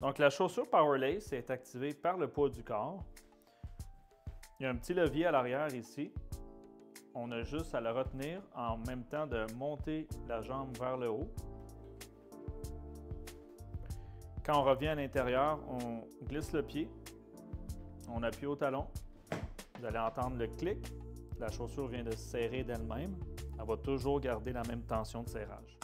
Donc, la chaussure Powerlace est activée par le poids du corps. Il y a un petit levier à l'arrière ici. On a juste à le retenir en même temps de monter la jambe vers le haut. Quand on revient à l'intérieur, on glisse le pied. On appuie au talon. Vous allez entendre le clic. La chaussure vient de se serrer d'elle-même. Elle va toujours garder la même tension de serrage.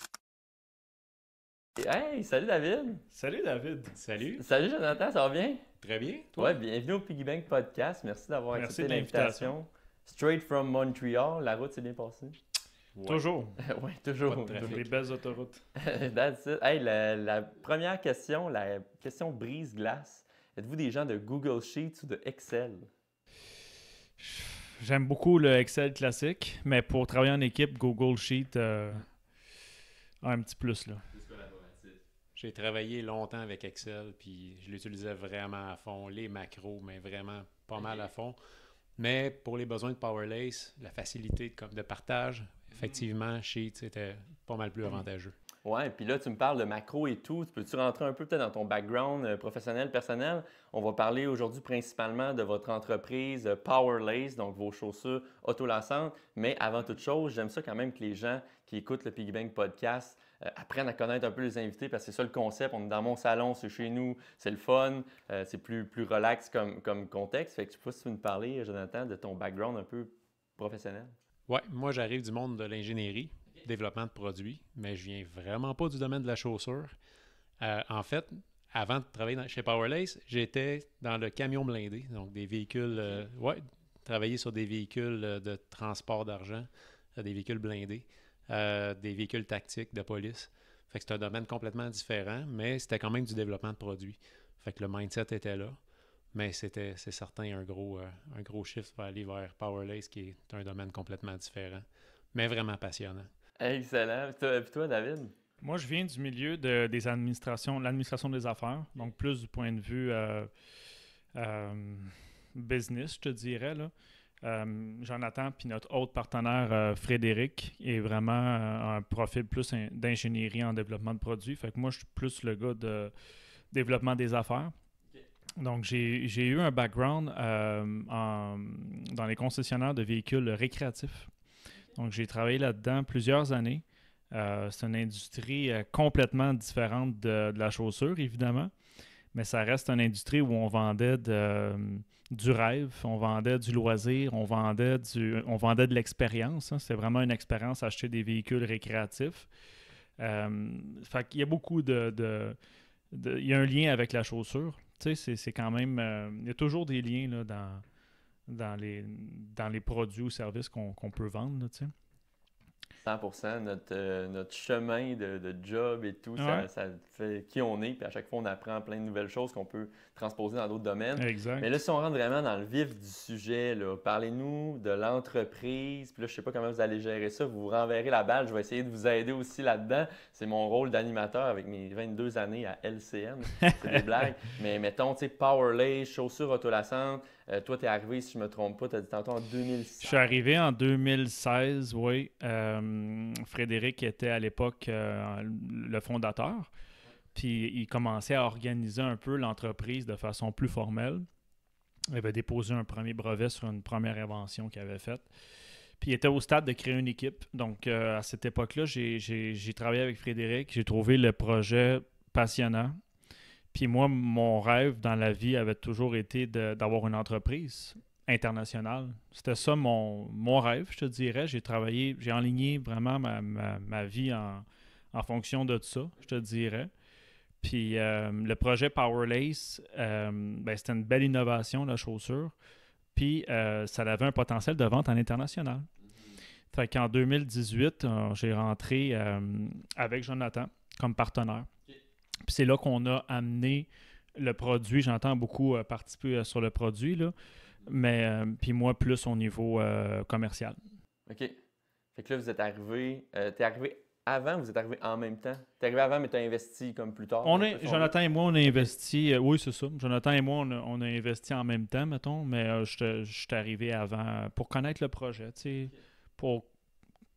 Hey, salut David! Salut David! Salut, Salut Jonathan, ça va bien? très bien, toi? Ouais, bienvenue au Piggy Bank Podcast. Merci d'avoir Merci accepté de l'invitation. Straight from Montreal, la route s'est bien passée. Ouais. Toujours. Oui, toujours. Pas de trafic. Des belles autoroutes. That's it. Hey, la première question, la question brise-glace. Êtes-vous des gens de Google Sheets ou de Excel? J'aime beaucoup le Excel classique, mais pour travailler en équipe, Google Sheet a un petit plus là. J'ai travaillé longtemps avec Excel, puis je l'utilisais vraiment à fond, les macros, mais vraiment pas mal à fond. Mais pour les besoins de Powerlace, la facilité de partage, effectivement, Sheets était pas mal plus avantageux. Ouais, puis là, tu me parles de macro et tout. Peux-tu rentrer un peu peut-être dans ton background professionnel, personnel? On va parler aujourd'hui principalement de votre entreprise Powerlace, donc vos chaussures autolassantes. Mais avant toute chose, j'aime ça quand même que les gens qui écoutent le Piggy Bank Podcast apprennent à connaître un peu les invités parce que c'est ça le concept. On est dans mon salon, c'est chez nous, c'est le fun, c'est plus relax comme contexte. Fait que tu peux nous parler, Jonathan, de ton background un peu professionnel? Ouais, moi j'arrive du monde de l'ingénierie, développement de produits, mais je viens vraiment pas du domaine de la chaussure. En fait, avant de travailler chez Powerlace, j'étais dans le camion blindé, donc des véhicules, travailler sur des véhicules de transport d'argent, des véhicules blindés, des véhicules tactiques de police. Fait que c'est un domaine complètement différent, mais c'était quand même du développement de produits. Fait que le mindset était là. Mais c'est certain un gros shift va aller vers Powerlace, qui est un domaine complètement différent, mais vraiment passionnant. Excellent. Puis toi, David? Moi, je viens du milieu des administrations, l'administration des affaires, donc plus du point de vue business, je te dirais, là. Jonathan, puis notre autre partenaire, Frédéric, est vraiment un profil plus d'ingénierie en développement de produits. Fait que moi, je suis plus le gars de développement des affaires. Donc, j'ai eu un background dans les concessionnaires de véhicules récréatifs. Donc, j'ai travaillé là-dedans plusieurs années. C'est une industrie complètement différente de la chaussure, évidemment, mais ça reste une industrie où on vendait du rêve, on vendait du loisir, on vendait de l'expérience. Hein. C'est vraiment une expérience acheter des véhicules récréatifs. Fait qu'il y a beaucoup il y a un lien avec la chaussure. Tu sais, c'est quand même... il y a toujours des liens là, dans les produits ou services qu'on peut vendre, là, tu sais. 100%, notre chemin de job et tout, Ouais. ça fait qui on est. Puis à chaque fois, on apprend plein de nouvelles choses qu'on peut transposer dans d'autres domaines. Exact. Mais là, si on rentre vraiment dans le vif du sujet, là, parlez-nous de l'entreprise. Puis là, je ne sais pas comment vous allez gérer ça. Vous renverrez la balle. Je vais essayer de vous aider aussi là-dedans. C'est mon rôle d'animateur avec mes 22 années à LCN. C'est des blagues. Mais mettons, tu sais, Powerlace, chaussures autolassantes. Toi, tu es arrivé, si je ne me trompe pas, tu as dit tantôt en 2006. Je suis arrivé en 2016, oui. Frédéric était à l'époque le fondateur. Puis il commençait à organiser un peu l'entreprise de façon plus formelle. Il avait déposé un premier brevet sur une première invention qu'il avait faite. Puis il était au stade de créer une équipe. Donc à cette époque-là, j'ai travaillé avec Frédéric. J'ai trouvé le projet passionnant. Puis moi, mon rêve dans la vie avait toujours été d'avoir une entreprise internationale. C'était ça mon rêve, je te dirais. J'ai enligné vraiment ma vie en fonction de ça, je te dirais. Puis le projet Powerlace, c'était une belle innovation, la chaussure. Puis ça avait un potentiel de vente à l'international. Fait qu'en 2018, j'ai rentré avec Jonathan comme partenaire. Puis c'est là qu'on a amené le produit. J'entends beaucoup participer sur le produit, là, mais puis moi, plus au niveau commercial. OK. Fait que là, vous êtes arrivé. T'es arrivé avant ou vous êtes arrivé en même temps? T'es arrivé avant, mais t'as investi comme plus tard. Jonathan et moi, on a investi. Oui, c'est ça. Jonathan et moi, on a investi en même temps, mettons, mais je suis arrivé avant pour connaître le projet, tu sais, pour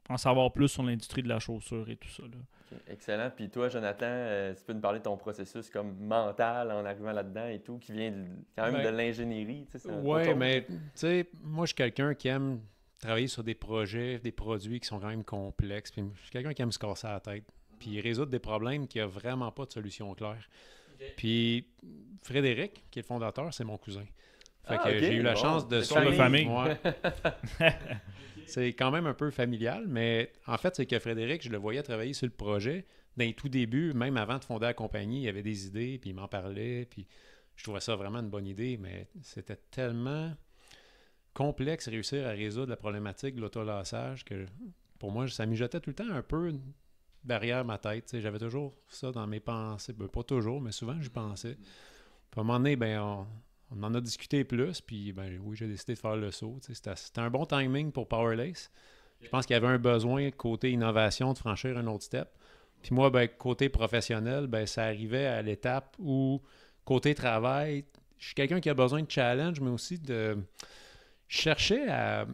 en savoir plus sur l'industrie de la chaussure et tout ça. Là. Ok, excellent. Puis toi, Jonathan, tu peux nous parler de ton processus comme mental en arrivant là-dedans et tout, qui vient quand même de l'ingénierie. Oui, mais tu sais, moi, je suis quelqu'un qui aime travailler sur des projets, des produits qui sont quand même complexes. Puis je suis quelqu'un qui aime se casser la tête. Puis résoudre des problèmes qui n'a vraiment pas de solution claire. Okay. Puis Frédéric, qui est le fondateur, c'est mon cousin. Fait que j'ai eu la chance de suivre. Famille. Ouais. C'est quand même un peu familial, mais en fait, c'est que Frédéric, je le voyais travailler sur le projet. Dans les tout débuts, même avant de fonder la compagnie, il y avait des idées, puis il m'en parlait, puis je trouvais ça vraiment une bonne idée, mais c'était tellement complexe réussir à résoudre la problématique de l'autolassage que pour moi, ça mijotait tout le temps un peu derrière ma tête. T'sais, j'avais toujours ça dans mes pensées. Ben, pas toujours, mais souvent, j'y pensais. Puis à un moment donné, on en a discuté plus, puis oui, j'ai décidé de faire le saut. C'était un bon timing pour Powerlace. Je pense qu'il y avait un besoin côté innovation de franchir un autre step. Puis moi, côté professionnel, ça arrivait à l'étape où, côté travail, je suis quelqu'un qui a besoin de challenge, mais aussi de chercher à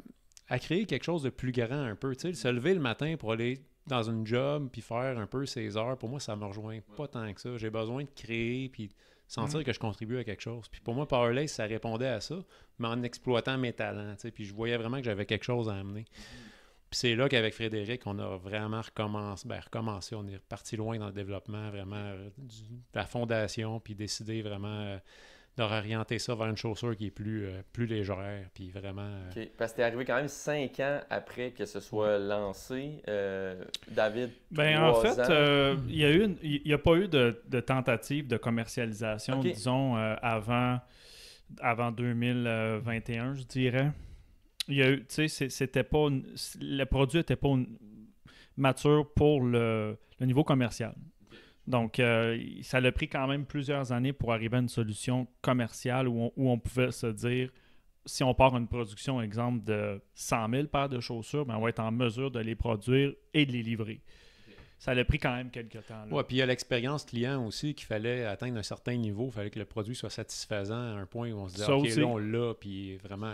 créer quelque chose de plus grand un peu. Se lever le matin pour aller dans une job puis faire un peu ses heures, pour moi, ça me rejoint pas tant que ça. J'ai besoin de créer puis sentir que je contribue à quelque chose. Puis pour moi, Powerlace, ça répondait à ça, mais en exploitant mes talents. Puis je voyais vraiment que j'avais quelque chose à amener. Puis c'est là qu'avec Frédéric, on a vraiment recommencé. On est reparti loin dans le développement, vraiment, de la fondation, puis décidé vraiment de réorienter ça vers une chaussure qui est plus légère, puis vraiment... OK. Parce que t'es arrivé quand même 5 ans après que ce soit lancé. David, en fait, il n'y a pas eu de tentative de commercialisation, disons, avant 2021, je dirais. Il y a eu, tu sais, c'était pas... Le produit n'était pas mature pour le niveau commercial. Donc, ça a pris quand même plusieurs années pour arriver à une solution commerciale où on pouvait se dire, si on part une production, exemple, de 100 000 paires de chaussures, on va être en mesure de les produire et de les livrer. Okay. Ça a pris quand même quelques temps. Oui, puis il y a l'expérience client aussi qu'il fallait atteindre un certain niveau. Il fallait que le produit soit satisfaisant à un point où on se dit, OK, là, on l'a, puis vraiment...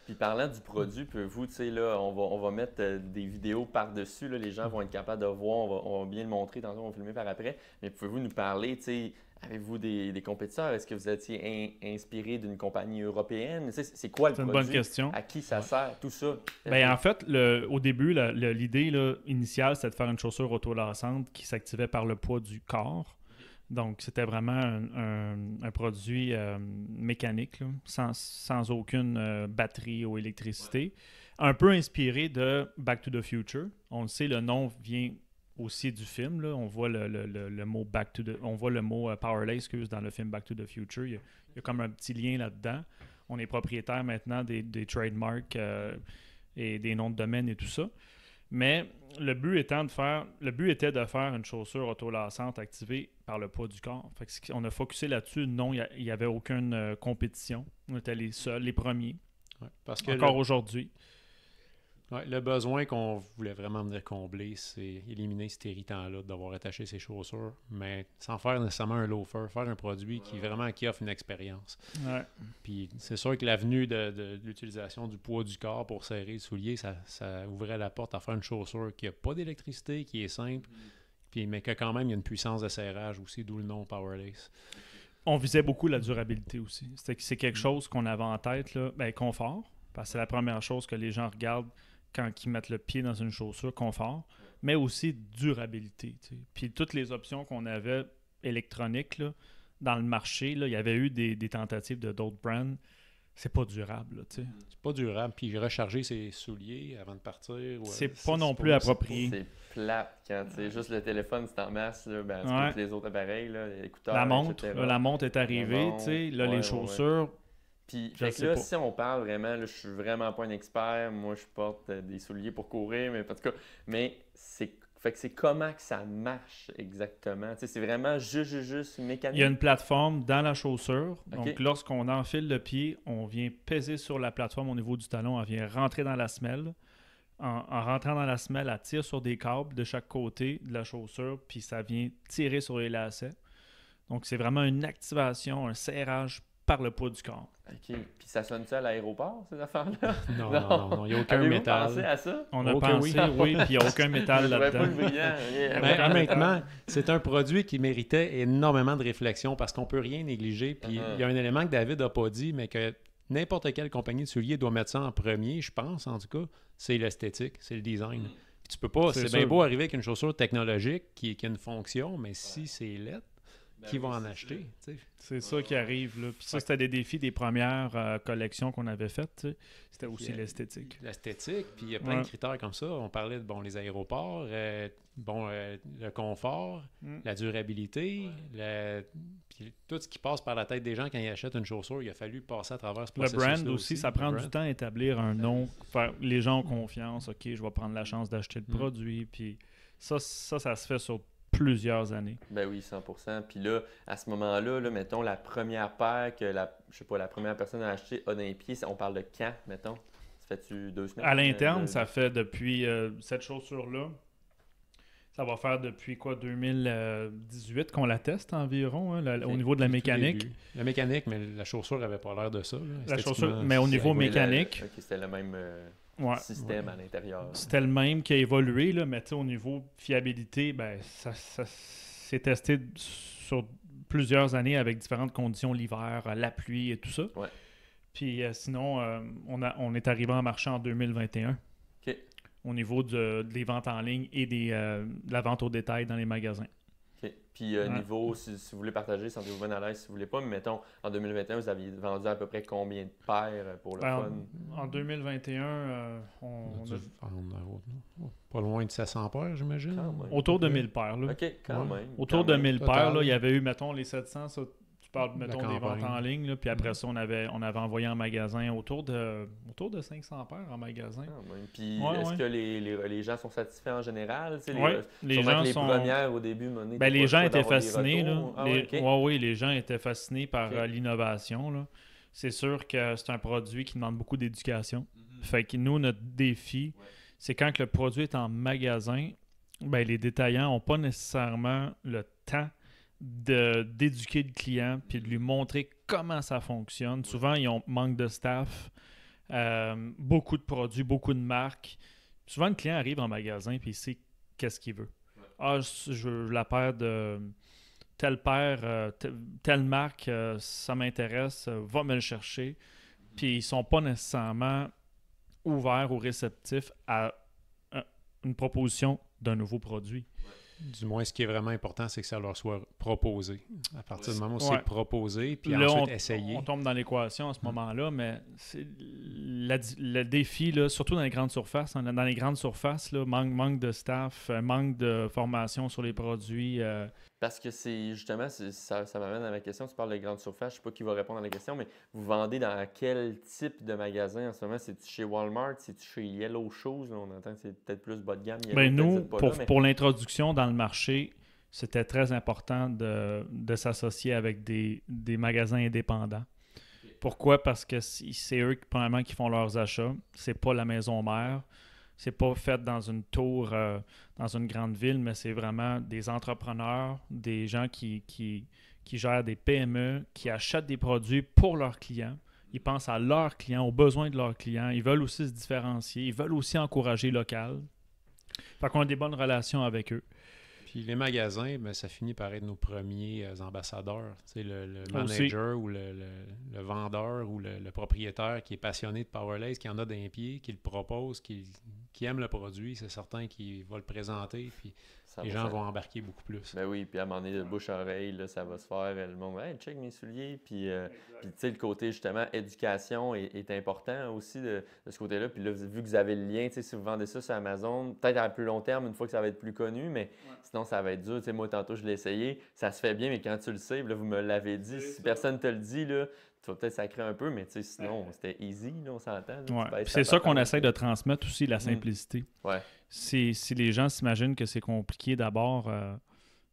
Puis parlant du produit, vous, tu sais, là, on va mettre des vidéos par-dessus. Là, les gens vont être capables de voir. On va bien le montrer. Tantôt, on va filmer par après. Mais pouvez-vous nous parler, tu sais, avez-vous des compétiteurs? Est-ce que vous étiez inspiré d'une compagnie européenne? C'est quoi le produit? C'est une bonne question. À qui ça sert? Tout ça? En fait, au début, l'idée initiale, c'était de faire une chaussure autolassante qui s'activait par le poids du corps. Donc, c'était vraiment un produit mécanique, là, sans aucune batterie ou électricité. Un peu inspiré de Back to the Future. On le sait, le nom vient aussi du film. Là. On voit le mot Powerlace dans le film Back to the Future. Il y a comme un petit lien là-dedans. On est propriétaire maintenant des trademarks et des noms de domaine et tout ça. Mais le but était de faire une chaussure autolassante activée par le poids du corps. Fait que on a focusé là-dessus. Non, il n'y avait aucune compétition. On était les seuls, les premiers. Ouais, parce que encore aujourd'hui. Ouais, le besoin qu'on voulait vraiment venir combler, c'est éliminer cet irritant-là d'avoir attaché ses chaussures, mais sans faire nécessairement un loafer, faire un produit qui offre une expérience. Ouais. Puis c'est sûr que l'avenue de l'utilisation du poids du corps pour serrer le soulier, ça ouvrait la porte à faire une chaussure qui n'a pas d'électricité, qui est simple, mais que quand même il y a une puissance de serrage aussi, d'où le nom Powerlace. On visait beaucoup la durabilité aussi. C'est quelque chose qu'on avait en tête, là. Confort, parce que c'est la première chose que les gens regardent quand ils mettent le pied dans une chaussure, confort, mais aussi durabilité. T'sais. Puis toutes les options qu'on avait électroniques là, dans le marché, là, il y avait eu des tentatives de d'autres brands. C'est pas durable. Là, c'est pas durable. Puis recharger ses souliers avant de partir. C'est pas non plus approprié. C'est plate quand c'est juste le téléphone, c'est en masse. Là, c'est tous les autres appareils, là, les écouteurs, la montre, la montre est arrivée. Les chaussures... Ouais. Puis là, si on parle vraiment, là, je suis vraiment pas un expert. Moi, je porte des souliers pour courir, mais en tout cas, c'est comment que ça marche exactement. Tu sais, c'est vraiment juste mécanique. Il y a une plateforme dans la chaussure. Okay. Donc, lorsqu'on enfile le pied, on vient peser sur la plateforme au niveau du talon. Elle vient rentrer dans la semelle. En rentrant dans la semelle, elle tire sur des câbles de chaque côté de la chaussure, puis ça vient tirer sur les lacets. Donc, c'est vraiment une activation, un serrage par le poids du corps. OK. Puis ça sonne ça à l'aéroport, ces affaires-là? Non, il n'y a aucun Avez-vous métal. pensé à ça? On a Ok, pensé, oui, puis il n'y a aucun métal Je trouvais pas là-dedans. le brillant. Mais honnêtement, c'est un produit qui méritait énormément de réflexion parce qu'on peut rien négliger. Puis il y a un élément que David n'a pas dit, mais que n'importe quelle compagnie de souliers doit mettre ça en premier, je pense, en tout cas, c'est l'esthétique, c'est le design. Puis tu peux pas, c'est bien beau arriver avec une chaussure technologique qui a une fonction, mais si c'est laid, qui va en acheter? T'sais? C'est ça qui arrive. Là. Puis ça, c'était des défis des premières collections qu'on avait faites. T'sais. C'était aussi l'esthétique. L'esthétique, puis il y a plein de critères comme ça. On parlait de les aéroports, le confort, la durabilité, puis tout ce qui passe par la tête des gens quand ils achètent une chaussure, il a fallu passer à travers ce processus-là. Le brand aussi, ça prend du temps à établir un nom. Les gens ont confiance. OK, je vais prendre la chance d'acheter le produit. Puis ça se fait sur plusieurs années. Ben oui, 100%. Puis là, à ce moment-là, là, mettons, la première paire que la première personne a acheté a dans les pieds, on parle de quand, mettons? Ça fait-tu 2 semaines? À l'interne, ça fait depuis cette chaussure-là, ça va faire depuis 2018 qu'on la teste environ, hein, au niveau de la mécanique. La mécanique, mais la chaussure n'avait pas l'air de ça. Là, la chaussure, mais au niveau mécanique... OK, c'était le même système à l'intérieur. C'était le même qui a évolué, là, mais au niveau fiabilité, ben, ça s'est testé sur plusieurs années avec différentes conditions, l'hiver, la pluie et tout ça. Ouais. Puis sinon, on est arrivé en marché en 2021. OK. Au niveau des ventes en ligne et de la vente au détail dans les magasins. OK. Puis niveau, si vous voulez partager, sentez-vous bien à l'aise si vous voulez pas, mais mettons, en 2021, vous aviez vendu à peu près combien de paires pour le fun? En 2021, on a pas loin de 700 paires, j'imagine. autour de 1000 paires. Là. OK, quand même. Autour de 1000 paires, là, il y avait eu, mettons, les 700, ça, tu parles, mettons, des campagne. ventes en ligne, là, puis après ça, on avait envoyé en magasin autour de 500 paires en magasin. Quand même. Puis est-ce que les gens sont satisfaits en général? Oui, les gens les sont... premières au début, les gens étaient fascinés. Là. Oui, les gens étaient fascinés par l'innovation. Là. C'est sûr que c'est un produit qui demande beaucoup d'éducation. Fait que nous, notre défi, c'est quand que le produit est en magasin, les détaillants n'ont pas nécessairement le temps d'éduquer le client puis de lui montrer comment ça fonctionne. Souvent, ils manque de staff, beaucoup de produits, beaucoup de marques. Souvent, le client arrive en magasin puis il sait qu'est-ce qu'il veut. Ah, je veux la paire de telle paire, telle marque, ça m'intéresse, va me le chercher. Puis ils sont pas nécessairement ouverts ou réceptifs à une proposition d'un nouveau produit. Du moins, ce qui est vraiment important, c'est que ça leur soit proposé. À partir du moment où c'est proposé, puis là, ensuite essayé. On tombe dans l'équation à ce moment-là, mais le défi, là, surtout dans les grandes surfaces, dans les grandes surfaces, là, manque de staff, manque de formation sur les produits. Parce que c'est justement, ça m'amène à ma question. Tu parles de grande surface, je ne sais pas qui va répondre à la question, mais vous vendez dans quel type de magasin en ce moment? C'est-tu chez Walmart? C'est-tu chez Yellow Shoes? Là, on entend que c'est peut-être plus bas de gamme. Nous, pour l'introduction dans le marché, c'était très important de s'associer avec des magasins indépendants. Okay. Pourquoi? Parce que c'est eux, premièrement, qui font leurs achats. C'est pas la maison mère. C'est pas fait dans une tour, dans une grande ville, mais c'est vraiment des entrepreneurs, des gens qui gèrent des PME, qui achètent des produits pour leurs clients. Ils pensent à leurs clients, aux besoins de leurs clients. Ils veulent aussi se différencier. Ils veulent aussi encourager local. Fait qu'on a des bonnes relations avec eux. Puis les magasins, ça finit par être nos premiers ambassadeurs. Tu sais, le manager ou le vendeur ou le propriétaire qui est passionné de Powerlace, qui en a d'un pied, qui le propose, qui aime le produit, c'est certain qu'il va le présenter. Puis les gens vont embarquer beaucoup plus. Ben oui, puis à un moment donné, de bouche-oreille, là, ça va se faire. Le monde va « Hey, check mes souliers ». Puis tu sais, le côté, justement, éducation est important aussi de ce côté-là. Puis là, vu que vous avez le lien, tu sais, si vous vendez ça sur Amazon, peut-être à plus long terme, une fois que ça va être plus connu, mais sinon, ça va être dur. Tu sais, moi, tantôt, je l'ai essayé. Ça se fait bien, mais quand tu le sais, là, vous me l'avez dit. Si personne te le dit, là, tu vas peut-être sacrer un peu, mais tu sais, sinon, c'était easy, là, on s'entend. C'est ça qu'on essaie de transmettre aussi, la simplicité. Ouais. Si les gens s'imaginent que c'est compliqué d'abord,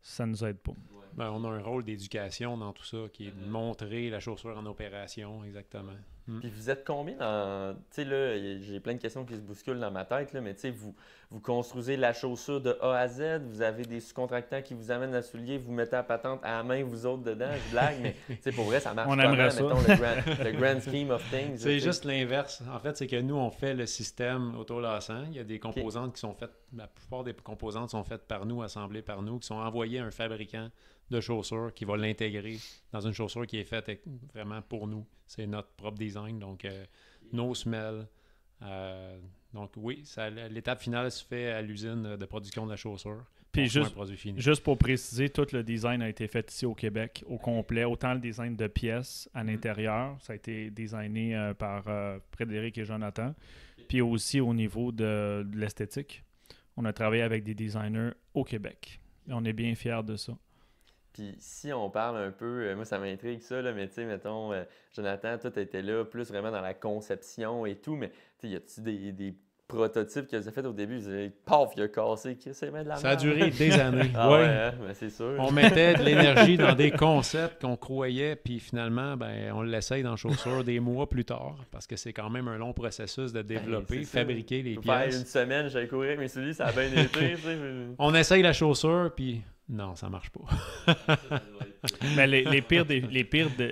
ça ne nous aide pas. On a un rôle d'éducation dans tout ça, qui est de montrer la chaussure en opération, exactement. Puis vous êtes combien dans... Tu sais, là, j'ai plein de questions qui se bousculent dans ma tête, là, mais tu sais, vous construisez la chaussure de A à Z, vous avez des sous-contractants qui vous amènent le soulier, vous mettez la patente à la main, vous autres dedans, je blague, mais tu sais, pour vrai, ça marche On comment, aimerait ça. mettons, le grand scheme of things? C'est juste l'inverse. En fait, c'est que nous, on fait le système autolassant. Il y a des composantes qui sont faites, la plupart des composantes sont faites par nous, assemblées par nous, qui sont envoyées à un fabricant de chaussures qui va l'intégrer dans une chaussure qui est faite vraiment pour nous. C'est notre propre design, donc nos semelles. Donc oui, l'étape finale se fait à l'usine de production de la chaussure. Puis un produit fini. juste pour préciser, tout le design a été fait ici au Québec, au complet. Autant le design de pièces à l'intérieur, ça a été designé par Frédéric et Jonathan. Puis aussi au niveau de l'esthétique, on a travaillé avec des designers au Québec. Et on est bien fiers de ça. Puis si on parle un peu, moi ça m'intrigue ça, là, mais tu sais, mettons, Jonathan, toi, tu étais là plus vraiment dans la conception et tout, mais tu sais, y a-tu des prototypes que vous avez fait au début? Vous avez, paf, il a cassé, c'est bien de la Ça a merde. duré des années. Ah ouais. ouais, hein? Ben, c'est sûr. On mettait de l'énergie dans des concepts qu'on croyait, puis finalement, ben, on l'essaye dans chaussures des mois plus tard, parce que c'est quand même un long processus de développer, fabriquer les Faire pièces. une semaine, j'allais courir avec mes souliers, ça a bien été, tu sais. On essaye la chaussure, puis non, ça marche pas. Mais les pires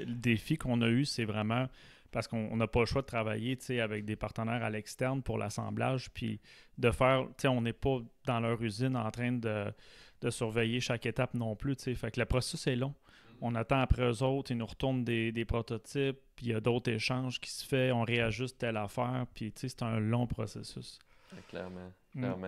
défis qu'on a eus, c'est vraiment parce qu'on n'a pas le choix de travailler avec des partenaires à l'externe pour l'assemblage, puis de faire, on n'est pas dans leur usine en train de surveiller chaque étape non plus. Fait que le processus est long. On attend après eux autres, ils nous retournent des prototypes, puis il y a d'autres échanges qui se font, on réajuste telle affaire, puis c'est un long processus. Clairement.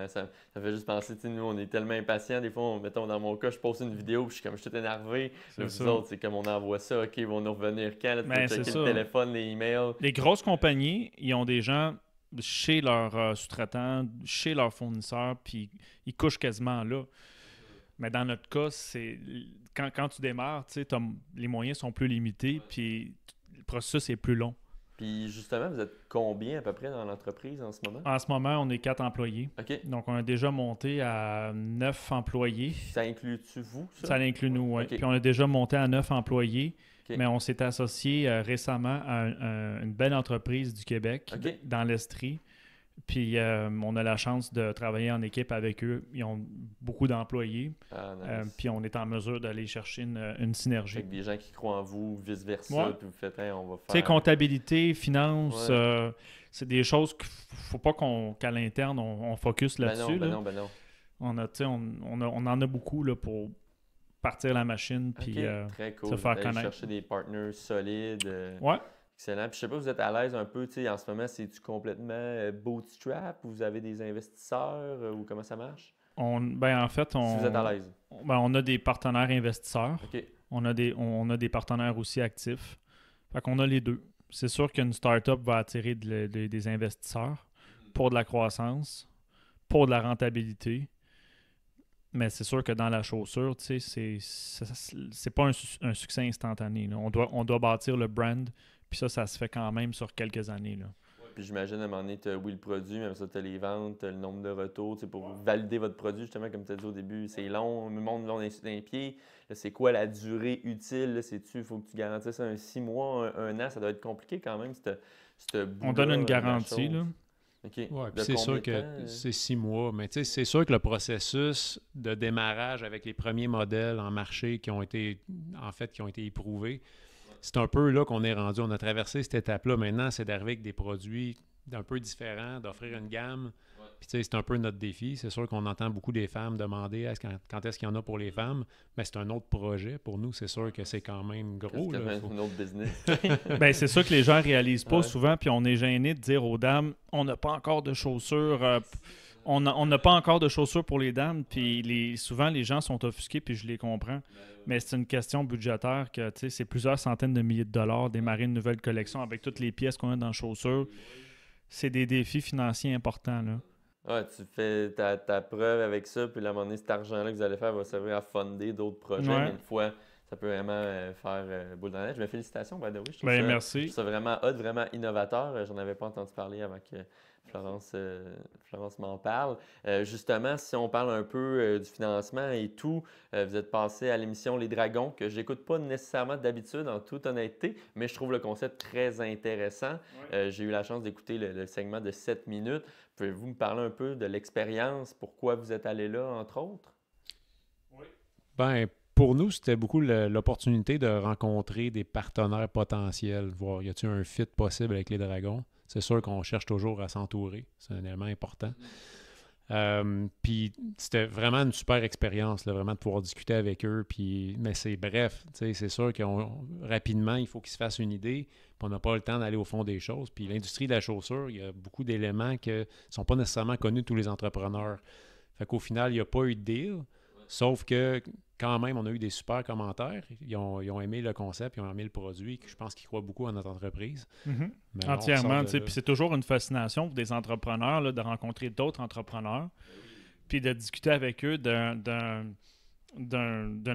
Ça fait juste penser, nous, on est tellement impatients. Des fois, mettons, dans mon cas, je poste une vidéo, puis je suis tout énervé. Là, vous autres, c'est comme on envoie ça, OK, ils vont nous revenir quand? Là, tu peux checker le téléphone, les emails. Les grosses compagnies, ils ont des gens chez leurs sous-traitants, chez leurs fournisseurs, puis ils couchent quasiment là. Mais dans notre cas, c'est quand tu démarres, les moyens sont plus limités, puis le processus est plus long. Puis justement, vous êtes combien à peu près dans l'entreprise en ce moment? En ce moment, on est 4 employés. OK. Donc, on a déjà monté à 9 employés. Ça inclut-tu vous, ça? Ça l'inclut nous, oui. Okay. Puis on a déjà monté à 9 employés, okay. mais on s'est associé récemment à une belle entreprise du Québec, okay. dans l'Estrie. Puis on a la chance de travailler en équipe avec eux. Ils ont beaucoup d'employés. Nice. Puis on est en mesure d'aller chercher une synergie. Avec des gens qui croient en vous, vice-versa. Ouais. Puis vous faites, hey, on va faire... Tu sais, comptabilité, finance, ouais. C'est des choses qu'il ne faut pas qu'à l'interne, on focus là-dessus. Ben non. On en a beaucoup là, pour partir la machine puis très cool. se faire connaître. Chercher des partners solides. Ouais. Excellent. Puis je sais pas, vous êtes à l'aise un peu, tu sais, en ce moment, c'est-tu complètement bootstrap ou vous avez des investisseurs ou comment ça marche? En fait, si vous êtes à l'aise. On a des partenaires investisseurs. OK. On a des partenaires aussi actifs. Fait qu'on a les deux. C'est sûr qu'une startup va attirer des investisseurs pour de la croissance, pour de la rentabilité. Mais c'est sûr que dans la chaussure, tu sais, c'est pas un succès instantané. Là. On doit bâtir le brand. Puis ça se fait quand même sur quelques années. Là. Puis j'imagine, à un moment donné, tu as le produit, mais ça, tu as les ventes, tu as le nombre de retours. Pour valider votre produit, justement, comme tu as dit au début, c'est long, le monde long d'un pied. Là, c'est quoi la durée utile? Il faut que tu garantisses un 6 mois, un an. Ça doit être compliqué quand même, on donne une garantie. Là. OK. Ouais, puis c'est sûr que c'est 6 mois, mais tu sais, c'est sûr que le processus de démarrage avec les premiers modèles en marché qui ont été éprouvés, c'est un peu là qu'on est rendu. On a traversé cette étape-là. Maintenant, c'est d'arriver avec des produits un peu différents, d'offrir une gamme. Puis, tu sais, c'est un peu notre défi. C'est sûr qu'on entend beaucoup des femmes demander quand est-ce qu'il y en a pour les femmes. Mais c'est un autre projet. Pour nous, c'est sûr que c'est quand même gros. C'est un autre business. C'est sûr que les gens ne réalisent pas souvent. Puis, on est gêné de dire aux dames, on n'a pas encore de chaussures. On n'a pas encore de chaussures pour les dames. Puis, souvent, les gens sont offusqués. Puis, je les comprends. Mais c'est une question budgétaire que c'est plusieurs centaines de milliers de dollars démarrer une nouvelle collection avec toutes les pièces qu'on a dans la chaussure. C'est des défis financiers importants. Là. Ouais, tu fais ta preuve avec ça, puis à un moment donné, cet argent-là que vous allez faire va servir à fonder d'autres projets. Ouais. Mais une fois ça peut vraiment faire boule de neige. Mais félicitations, by the way. Merci. Je trouve ça vraiment hot, vraiment innovateur. J'en avais pas entendu parler avant que Florence m'en parle. Justement, si on parle un peu du financement et tout, vous êtes passé à l'émission Les Dragons, que je n'écoute pas nécessairement d'habitude, en toute honnêteté, mais je trouve le concept très intéressant. J'ai eu la chance d'écouter le segment de 7 minutes. Pouvez-vous me parler un peu de l'expérience, pourquoi vous êtes allé là, entre autres? Oui. Ben, pour nous, c'était beaucoup l'opportunité de rencontrer des partenaires potentiels, voir y a-t-il un fit possible avec les Dragons. C'est sûr qu'on cherche toujours à s'entourer. C'est un élément important. Puis c'était vraiment une super expérience, là, vraiment de pouvoir discuter avec eux. Mais c'est bref, c'est sûr que rapidement, il faut qu'ils se fassent une idée. Puis on n'a pas le temps d'aller au fond des choses. Puis l'industrie de la chaussure, il y a beaucoup d'éléments qui ne sont pas nécessairement connus de tous les entrepreneurs. Fait qu'au final, il n'y a pas eu de deal. Sauf que quand même, on a eu des super commentaires. Ils ont aimé le concept, ils ont aimé le produit. Je pense qu'ils croient beaucoup à notre entreprise. Entièrement. Puis c'est toujours une fascination pour des entrepreneurs là, de rencontrer d'autres entrepreneurs, puis de discuter avec eux d'une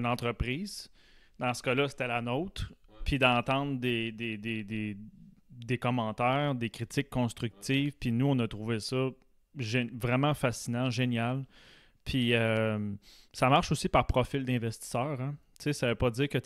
entreprise. Dans ce cas-là, c'était la nôtre. Puis d'entendre des commentaires, des critiques constructives. Puis nous, on a trouvé ça vraiment fascinant, génial. Puis ça marche aussi par profil d'investisseur. Hein. Tu sais, ça ne veut pas dire que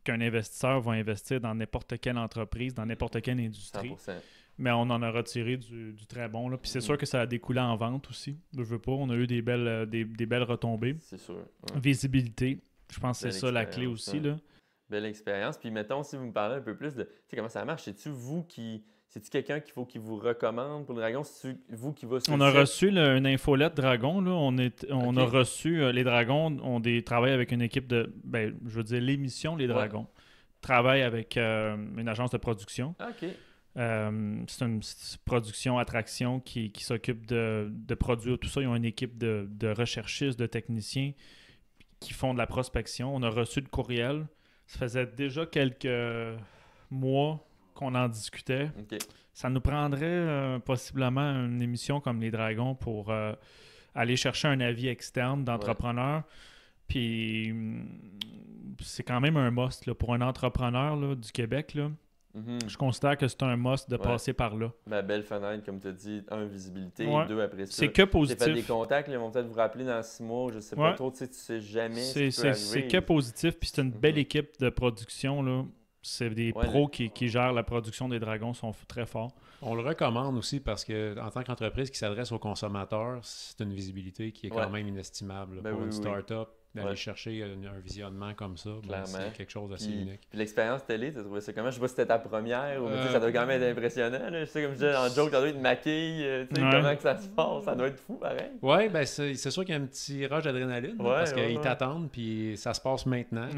qu'un investisseur va investir dans n'importe quelle entreprise, dans n'importe quelle industrie. 100%. Mais on en a retiré du très bon. Là. Puis c'est sûr que ça a découlé en vente aussi. Je veux pas. On a eu des belles retombées. C'est sûr. Visibilité. Je pense que c'est ça la clé aussi. Là. Belle expérience. Puis mettons, si vous me parlez un peu plus de comment ça marche, c'est-tu quelqu'un qu'il vous recommande pour le Dragon? C'est-tu vous qui va sur On a reçu une infolette Dragon. Là. On a reçu les Dragons travaillent avec une équipe l'émission Les Dragons travaille avec une agence de production. OK. C'est une production attraction qui s'occupe de produire tout ça. Ils ont une équipe de recherchistes, de techniciens qui font de la prospection. On a reçu le courriel. Ça faisait déjà quelques mois qu'on en discutait. Okay. Ça nous prendrait possiblement une émission comme Les Dragons pour aller chercher un avis externe d'entrepreneur. Ouais. Puis c'est quand même un must là, pour un entrepreneur là, du Québec. Là. Mm-hmm. Je considère que c'est un must de passer par là. Belle fenêtre, comme tu as dit, visibilité, 2 après ça. C'est que positif. Tu as fait des contacts, ils vont peut-être vous rappeler dans 6 mois, je sais pas trop, tu sais jamais ce qui peut arriver. C'est que positif, puis c'est une belle équipe de production, là. C'est des pros qui gèrent la production des Dragons, sont très forts. On le recommande aussi parce que en tant qu'entreprise qui s'adresse aux consommateurs, c'est une visibilité qui est quand même inestimable pour une start-up. D'aller chercher un visionnement comme ça, c'est quelque chose d'assez unique. Puis l'expérience télé, tu as trouvé ça comment? Je sais pas si c'était ta première ou ça doit quand même être impressionnant. Là. Je sais, comme je disais en joke, ça doit être une maquille. Comment que ça se passe? Ça doit être fou, pareil. Oui, ben c'est sûr qu'il y a un petit rush d'adrénaline parce qu'ils t'attendent puis ça se passe maintenant.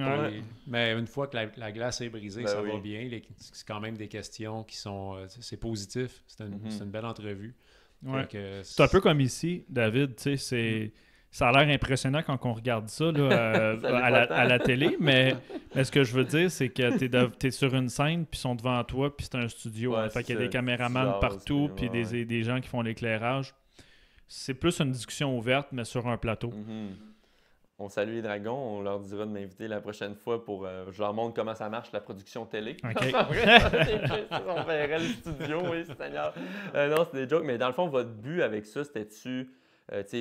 Mais une fois que la glace est brisée, ça va bien. C'est quand même des questions qui sont... c'est positif. C'est une belle entrevue. Ouais. C'est un peu comme ici, David. Tu sais, ça a l'air impressionnant quand on regarde ça là, à la télé, mais ce que je veux dire, c'est que tu es sur une scène, puis ils sont devant toi, puis c'est un studio. Fait qu'il y a des caméramans partout, puis des gens qui font l'éclairage. C'est plus une discussion ouverte, mais sur un plateau. Mm-hmm. On salue les Dragons, on leur dira de m'inviter la prochaine fois pour je leur montre comment ça marche la production télé. Okay. On verrait le studio, oui, Seigneur. Non, c'est des jokes, mais dans le fond, votre but avec ça, c'était-tu...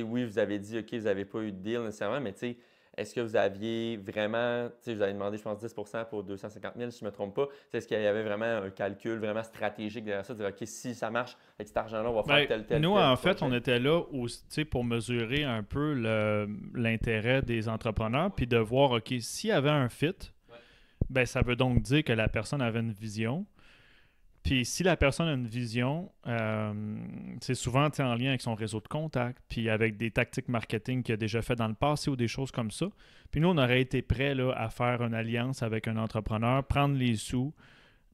oui, vous avez dit, OK, vous n'avez pas eu de deal nécessairement, mais est-ce que vous aviez vraiment, vous avez demandé, je pense, 10% pour 250 000, si je ne me trompe pas. Est-ce qu'il y avait vraiment un calcul vraiment stratégique derrière ça, de dire, OK, si ça marche avec cet argent-là, on va faire tel. Nous, en fait, on était là pour mesurer un peu l'intérêt des entrepreneurs, puis de voir, OK, s'il y avait un fit, ben, ça veut donc dire que la personne avait une vision. Puis si la personne a une vision, c'est souvent en lien avec son réseau de contacts, puis avec des tactiques marketing qu'il a déjà fait dans le passé ou des choses comme ça. Puis nous, on aurait été prêts là, à faire une alliance avec un entrepreneur, prendre les sous,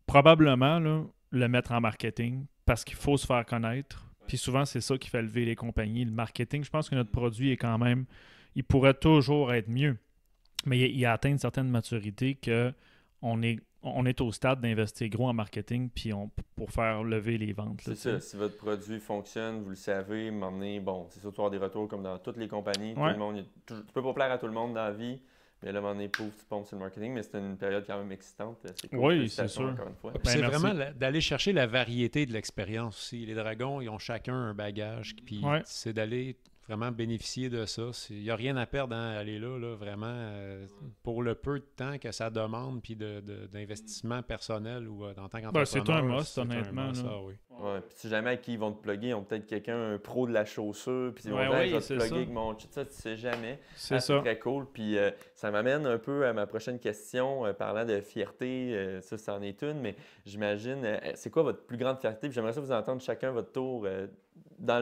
probablement là, le mettre en marketing parce qu'il faut se faire connaître. Puis souvent, c'est ça qui fait lever les compagnies. Le marketing, je pense que notre produit est quand même... Il pourrait toujours être mieux, mais il a atteint une certaine maturité qu'on est au stade d'investir gros en marketing puis pour faire lever les ventes. C'est ça. Si votre produit fonctionne, vous le savez, m'emmener, c'est sûr, tu vas avoir des retours comme dans toutes les compagnies. Ouais. Tout le monde, tu peux pas plaire à tout le monde dans la vie, Mais là, à un moment donné, pouf, tu pompes sur le marketing, mais c'est une période quand même excitante. C'est cool. Oui, Félicitations c'est sûr. encore une fois. Puis Ben, c'est merci. vraiment d'aller chercher la variété de l'expérience aussi. Les dragons, ils ont chacun un bagage, puis Ouais. c'est d'aller vraiment bénéficier de ça. Il n'y a rien à perdre à aller là, vraiment, pour le peu de temps que ça demande, puis d'investissement personnel ou en tant qu'entrepreneur. C'est un must, honnêtement, must, là. oui. Ouais, puis si jamais à qui ils vont te plugger, ils ont peut-être quelqu'un, un pro de la chaussure, puis ils vont Ouais, dire oui, je vais te c'est plugger ça. avec mon chut, ça, tu sais jamais. C'est C'est ça. très cool. Puis ça m'amène un peu à ma prochaine question, parlant de fierté. Ça, c'en est une, mais j'imagine, c'est quoi votre plus grande fierté? Puis j'aimerais ça vous entendre chacun votre tour dans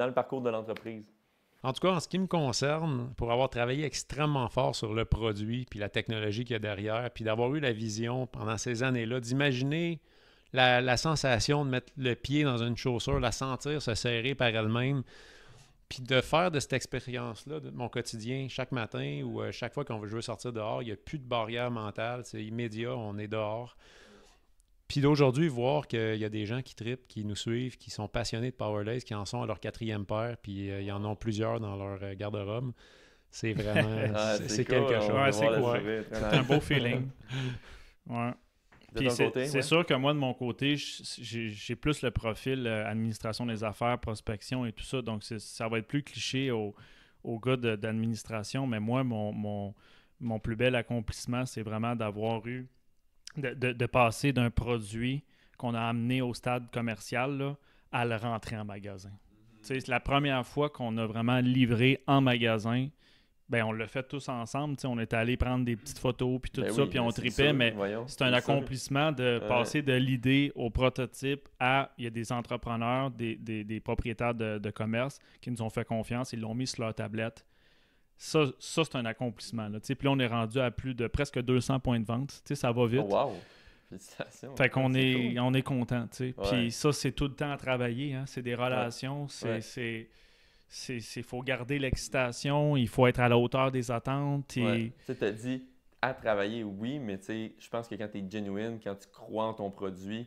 le parcours de l'entreprise. En tout cas, en ce qui me concerne, pour avoir travaillé extrêmement fort sur le produit, puis la technologie qu'il y a derrière, puis d'avoir eu la vision pendant ces années-là, d'imaginer la sensation de mettre le pied dans une chaussure, la sentir se serrer par elle-même, puis de faire de cette expérience-là, de mon quotidien, chaque matin ou chaque fois qu'on veut sortir dehors, il n'y a plus de barrière mentale, c'est immédiat, on est dehors. Puis d'aujourd'hui, voir qu'il y a des gens qui trippent, qui nous suivent, qui sont passionnés de Powerlace, qui en sont à leur 4e paire, puis il y en ont plusieurs dans leur garde-robe, c'est vraiment, c'est cool, quelque chose. on va Ouais, c'est voir le cool. sourire. C'est un beau feeling. Ouais. De Puis ton côté, c'est ouais? sûr que moi, de mon côté, j'ai plus le profil administration des affaires, prospection et tout ça. Donc, ça va être plus cliché aux gars d'administration. Mais moi, mon plus bel accomplissement, c'est vraiment d'avoir eu, de passer d'un produit qu'on a amené au stade commercial là, à le rentrer en magasin. Tu sais, c'est la première fois qu'on a vraiment livré en magasin. Ben, on l'a fait tous ensemble. On est allé prendre des petites photos puis tout Ben ça, oui, puis on c'est tripait, sûr, mais voyons, c'est un c'est sûr. accomplissement de passer de l'idée au prototype à il y a des entrepreneurs, des propriétaires de commerce qui nous ont fait confiance, ils l'ont mis sur leur tablette. Ça c'est un accomplissement. Là. Puis là, on est rendu à plus de presque 200 points de vente. Ça va vite. Oh, wow! Félicitations. Fait qu'on C'est est, cool. on est content. Ouais. Puis ça, c'est tout le temps à travailler. Hein. C'est des relations. Ouais. Il faut garder l'excitation. Il faut être à la hauteur des attentes. Ouais. Tu sais, t'as dit à travailler, oui, mais tu sais, je pense que quand tu es genuine, quand tu crois en ton produit,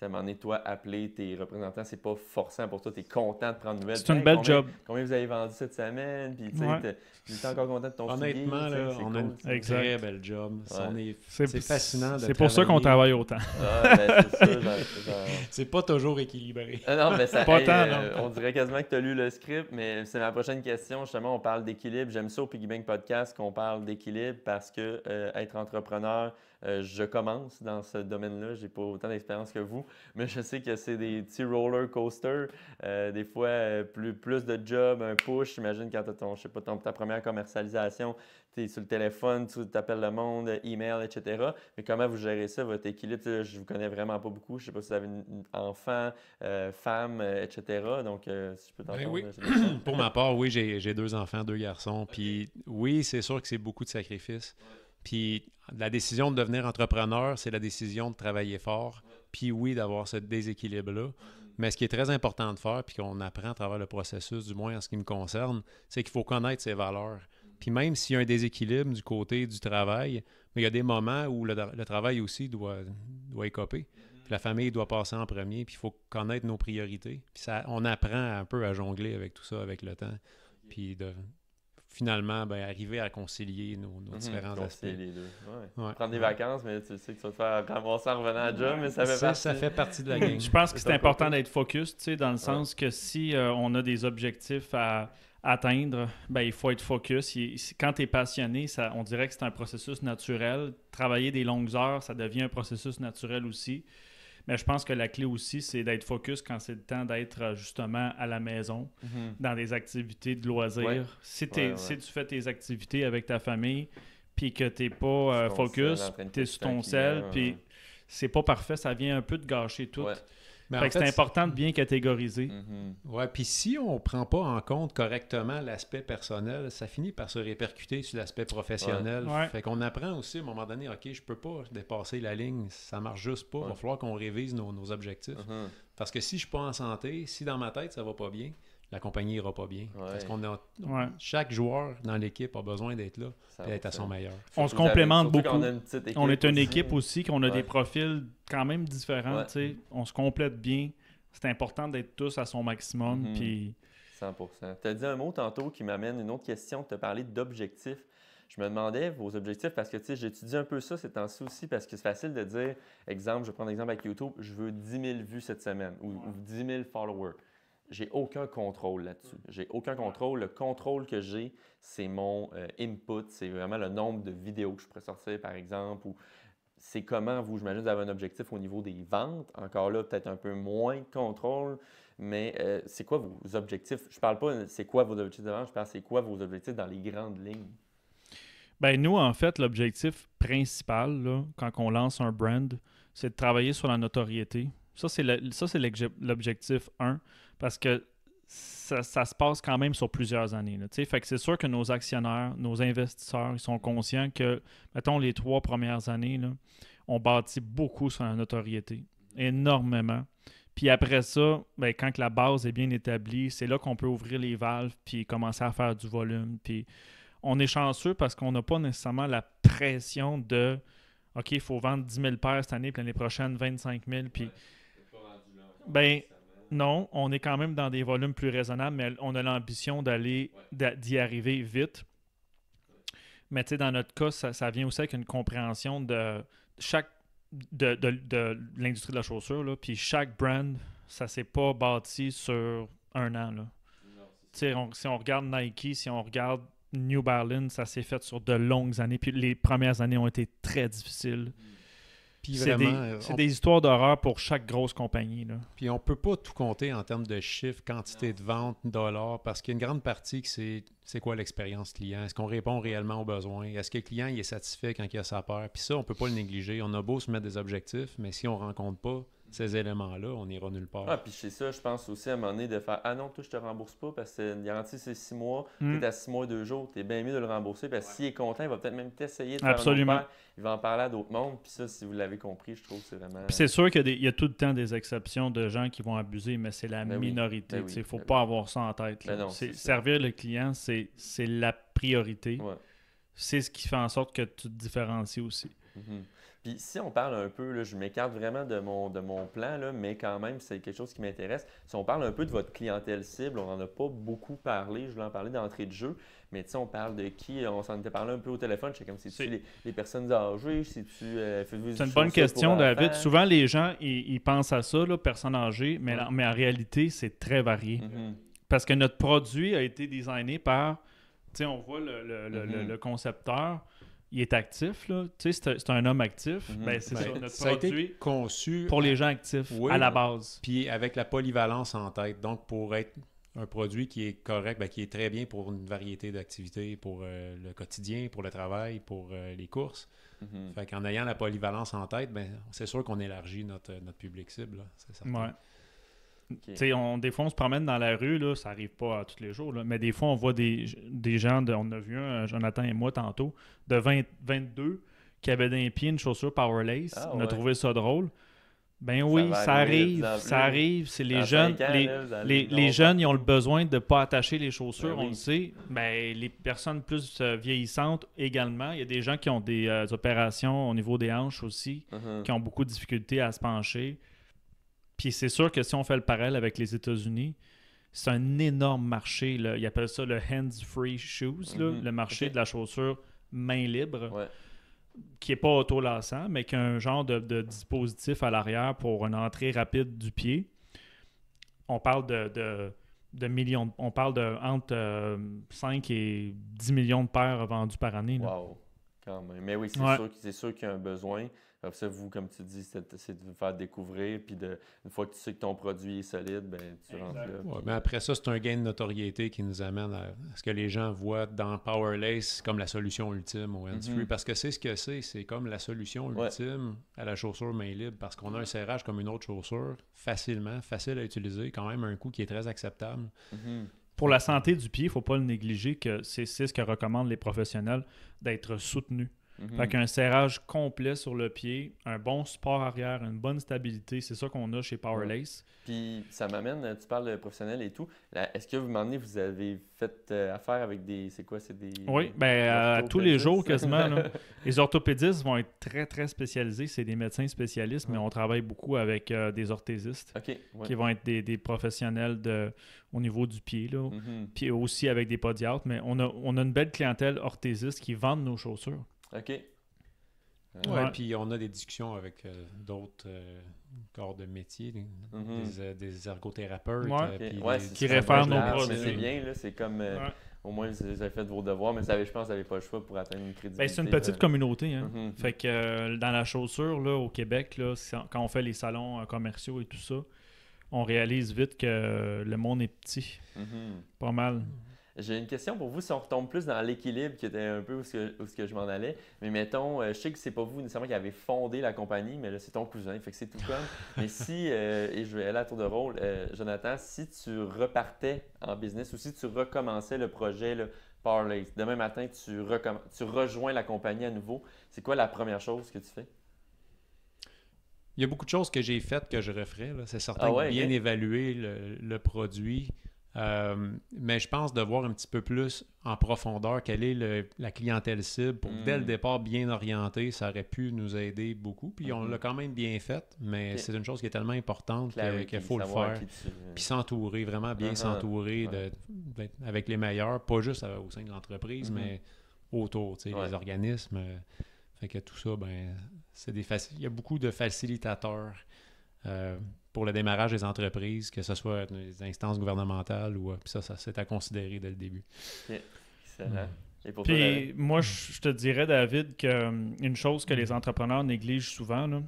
à un moment donné, toi, appeler tes représentants, c'est pas forçant pour toi. Tu es content de prendre une nouvelle. C'est une belle job. Combien vous avez vendu cette semaine? Puis, tu sais, Ouais. tu es encore content de ton Honnêtement, figuier, là, c'est on a cool, ça. une Exact. très belle job. Ouais. C'est fascinant de C'est pour ça qu'on travaille autant. Ah, ben, c'est ça, C'est pas toujours équilibré. Ah non, mais ça Pas hey, tant, non. on dirait quasiment que tu as lu le script, mais c'est ma prochaine question. Justement, on parle d'équilibre. J'aime ça au Piggy Bank Podcast qu'on parle d'équilibre parce que être entrepreneur, je commence dans ce domaine-là. J'ai pas autant d'expérience que vous, mais je sais que c'est des petits roller coasters. Des fois, plus de job, un push. J'imagine quand tu as ta première commercialisation, tu es sur le téléphone, tu t'appelles le monde, email, etc. Mais comment vous gérez ça, votre équilibre? Je vous connais vraiment pas beaucoup. Je sais pas si vous avez un enfant, femme, etc. Donc, si je peux t'entendre. Oui. j'aimerais ça. Pour ma part, oui, j'ai 2 enfants, 2 garçons. Puis oui, c'est sûr que c'est beaucoup de sacrifices. Puis la décision de devenir entrepreneur, c'est la décision de travailler fort. Puis oui, d'avoir ce déséquilibre-là. Mais ce qui est très important de faire, puis qu'on apprend à travers le processus, du moins en ce qui me concerne, c'est qu'il faut connaître ses valeurs. Puis même s'il y a un déséquilibre du côté du travail, mais il y a des moments où le travail aussi doit écoper. Puis la famille doit passer en premier, puis il faut connaître nos priorités. Puis on apprend un peu à jongler avec tout ça avec le temps. Puis finalement, arriver à concilier nos différents aspects. Concilier les deux. Ouais. Ouais. Prendre des vacances, mais tu sais que tu vas te faire ramasser en revenant à job, mais ça fait partie. Ça fait partie de la game. Je pense que C'est c'est un important côté. d'être focus, dans le sens que si on a des objectifs à atteindre, il faut être focus. Quand tu es passionné, on dirait que c'est un processus naturel. Travailler des longues heures, ça devient un processus naturel aussi. Mais je pense que la clé aussi, c'est d'être focus quand c'est le temps d'être justement à la maison, dans des activités de loisirs. Ouais. Si Ouais. tu fais tes activités avec ta famille, puis que tu n'es pas Sur ton focus, sel, en train de tu es sur texter un ton client, sel, puis c'est pas parfait, ça vient un peu de gâcher tout. Ouais. Mais Fait en que c'est fait, important de bien catégoriser. Ouais, puis si on ne prend pas en compte correctement l'aspect personnel, ça finit par se répercuter sur l'aspect professionnel. Ouais. Fait qu'on apprend aussi à un moment donné, OK, je peux pas dépasser la ligne, ça marche juste pas, il va falloir qu'on révise nos objectifs. Parce que si je suis pas en santé, si dans ma tête ça va pas bien, la compagnie ira pas bien. Ouais. Parce qu'on a Ouais. chaque joueur dans l'équipe a besoin d'être là Ça et d'être à son meilleur. On se complémente beaucoup. On a une petite équipe On est une aussi. équipe aussi, qu'on a Ouais. des profils quand même différents. Ouais. tu sais. On se complète bien. C'est important d'être tous à son maximum. Mhm. Puis 100%. Tu as dit un mot tantôt qui m'amène une autre question. Tu as parlé d'objectifs. Je me demandais vos objectifs parce que j'étudie un peu ça ces temps-ci aussi parce que c'est facile de dire, exemple, je vais prendre l'exemple avec YouTube, je veux 10 000 vues cette semaine ou 10 000 followers. J'ai aucun contrôle là-dessus. J'ai aucun contrôle. Le contrôle que j'ai, c'est mon input. C'est vraiment le nombre de vidéos que je pourrais sortir, par exemple. Ou c'est comment vous, j'imagine, vous avez un objectif au niveau des ventes. Encore là, peut-être un peu moins de contrôle. Mais c'est quoi vos objectifs? Je ne parle pas c'est quoi vos objectifs de vente, je parle c'est quoi vos objectifs dans les grandes lignes. Ben nous, en fait, l'objectif principal, là, quand on lance un brand, c'est de travailler sur la notoriété. Ça, c'est l'objectif 1, parce que ça se passe quand même sur plusieurs années. Là, fait que c'est sûr que nos actionnaires, nos investisseurs, ils sont conscients que, mettons, les 3 premières années, là, on bâtit beaucoup sur la notoriété. Énormément. Puis après ça, ben, quand la base est bien établie, c'est là qu'on peut ouvrir les valves puis commencer à faire du volume. Puis on est chanceux parce qu'on n'a pas nécessairement la pression de OK, il faut vendre 10 000 paires cette année, puis l'année prochaine, 25 000. Puis, ben, non, on est quand même dans des volumes plus raisonnables, mais on a l'ambition d'y arriver vite. Mais tu sais, dans notre cas, ça vient aussi avec une compréhension de l'industrie de la chaussure. Là. Puis chaque brand, ça s'est pas bâti sur un an. Là. Si on regarde Nike, si on regarde New Balance, ça s'est fait sur de longues années. Puis les premières années ont été très difficiles. Puis c'est des histoires d'horreur pour chaque grosse compagnie. Là. Puis on peut pas tout compter en termes de chiffres, quantité de vente, dollars, parce qu'il y a une grande partie que c'est quoi l'expérience client? Est-ce qu'on répond réellement aux besoins? Est-ce que le client il est satisfait quand il a sa paire? Puis ça, on peut pas le négliger. On a beau se mettre des objectifs, mais si on rencontre pas ces éléments-là, on n'ira nulle part. Ah, puis chez ça, je pense aussi à un moment donné de faire ah non, toi, je te rembourse pas parce que une garantie, c'est 6 mois. Tu es à 6 mois, 2 jours. Tu es bien mieux de le rembourser parce que s'il est content, il va peut-être même t'essayer de faire Absolument. un autre paire. Il va en parler à d'autres mondes. Puis ça, si vous l'avez compris, je trouve que c'est vraiment. Puis c'est sûr qu'il y a tout le temps des exceptions de gens qui vont abuser, mais c'est la minorité. Il ne faut pas avoir ça en tête. Non, servir le client, c'est la priorité. Ouais. C'est ce qui fait en sorte que tu te différencies aussi. Mm-hmm. Puis si on parle un peu, là, je m'écarte vraiment de mon plan, là, mais quand même, c'est quelque chose qui m'intéresse. Si on parle un peu de votre clientèle cible, on n'en a pas beaucoup parlé, je voulais en parler d'entrée de jeu, mais on parle de qui? On s'en était parlé un peu au téléphone, c'est comme si les personnes âgées, c'est une bonne question, David. Souvent, les gens, ils pensent à ça, là, personnes âgées, mais en réalité, c'est très varié. Mm-hmm. Parce que notre produit a été designé par, on voit le concepteur, il est actif, là. C'est un homme actif. Mm-hmm. Ben, c'est ça, notre ça a produit été conçu pour les gens actifs, à la base. Puis avec la polyvalence en tête. Donc, pour être un produit qui est correct, qui est très bien pour une variété d'activités, pour le quotidien, pour le travail, pour les courses. Mm-hmm. Fait qu'en ayant la polyvalence en tête, c'est sûr qu'on élargit notre public cible. Là, c'est certain. Ouais. Okay. Des fois, on se promène dans la rue, là, ça n'arrive pas tous les jours, là, mais des fois, on voit des gens, on a vu un, Jonathan et moi tantôt, de 22 qui avaient dans les pieds une chaussure Power Lace. On a trouvé ça drôle. Ben oui, ça arrive. C'est les jeunes. Les jeunes, ils ont le besoin de ne pas attacher les chaussures, on le sait. Ben, les personnes plus vieillissantes également. Il y a des gens qui ont des opérations au niveau des hanches aussi, qui ont beaucoup de difficultés à se pencher. Puis c'est sûr que si on fait le parallèle avec les États-Unis, c'est un énorme marché. Là. Ils appellent ça le hands-free shoes, là, le marché de la chaussure main libre, qui n'est pas autolassant, mais qui a un genre de dispositif à l'arrière pour une entrée rapide du pied. On parle de millions. On parle de entre 5 et 10 millions de paires vendues par année. Là. Wow, quand même. Mais oui, c'est sûr qu'il y a un besoin. Après ça, vous, comme tu dis, c'est de vous faire découvrir, puis une fois que tu sais que ton produit est solide, tu rentres là. Ouais, mais après ça, c'est un gain de notoriété qui nous amène à ce que les gens voient dans Power Lace comme la solution ultime au hands-free. Parce que c'est ce que c'est comme la solution ultime à la chaussure main libre, parce qu'on a un serrage comme une autre chaussure, facile à utiliser, quand même un coût qui est très acceptable. Pour la santé du pied, il ne faut pas le négliger que c'est ce que recommandent les professionnels, d'être soutenu. Fait qu'un serrage complet sur le pied, un bon support arrière, une bonne stabilité, c'est ça qu'on a chez Powerlace. Puis ça m'amène, tu parles de professionnel et tout. Est-ce que vous m'emmenez, vous avez fait affaire avec des. C'est quoi? C'est des. Oui, ben tous les jours quasiment. Là. Les orthopédistes vont être très, très spécialisés. C'est des médecins spécialistes, mais on travaille beaucoup avec des orthésistes qui vont être des professionnels au niveau du pied. Là. Puis aussi avec des podiatres. Mais on a une belle clientèle orthésiste qui vendent nos chaussures. OK. Ouais, puis on a des discussions avec d'autres corps de métier, des ergothérapeutes qui réfèrent nos produits. C'est bien, là, c'est comme au moins vous avez fait vos devoirs, mais je pense que vous n'avez pas le choix pour atteindre une crédibilité. Ben, c'est une petite communauté. Hein? Fait que dans la chaussure, là, au Québec, là, quand on fait les salons commerciaux et tout ça, on réalise vite que le monde est petit. Pas mal. J'ai une question pour vous, si on retombe plus dans l'équilibre, qui était un peu où ce que je m'en allais. Mais mettons, je sais que c'est pas vous nécessairement qui avez fondé la compagnie, mais là, c'est ton cousin, fait que c'est tout comme. Mais si, et je vais aller à tour de rôle, Jonathan, si tu repartais en business ou si tu recommençais le projet là, Powerlace, demain matin, tu rejoins la compagnie à nouveau, c'est quoi la première chose que tu fais? Il y a beaucoup de choses que j'ai faites que je referais. Là. C'est certain que bien évaluer le produit. Mais je pense de voir un petit peu plus en profondeur quelle est la clientèle cible pour dès le départ bien orienté, ça aurait pu nous aider beaucoup. Puis on l'a quand même bien fait, mais c'est une chose qui est tellement importante qu'il faut le faire. Puis s'entourer, vraiment bien s'entourer avec les meilleurs, pas juste au sein de l'entreprise, mais autour, les organismes. Fait que tout ça, il y a beaucoup de facilitateurs. Pour le démarrage des entreprises, que ce soit des instances gouvernementales ou puis ça c'est à considérer dès le début. Okay. Excellent. Et pour puis moi, je te dirais, David, qu'une chose que les entrepreneurs négligent souvent, là,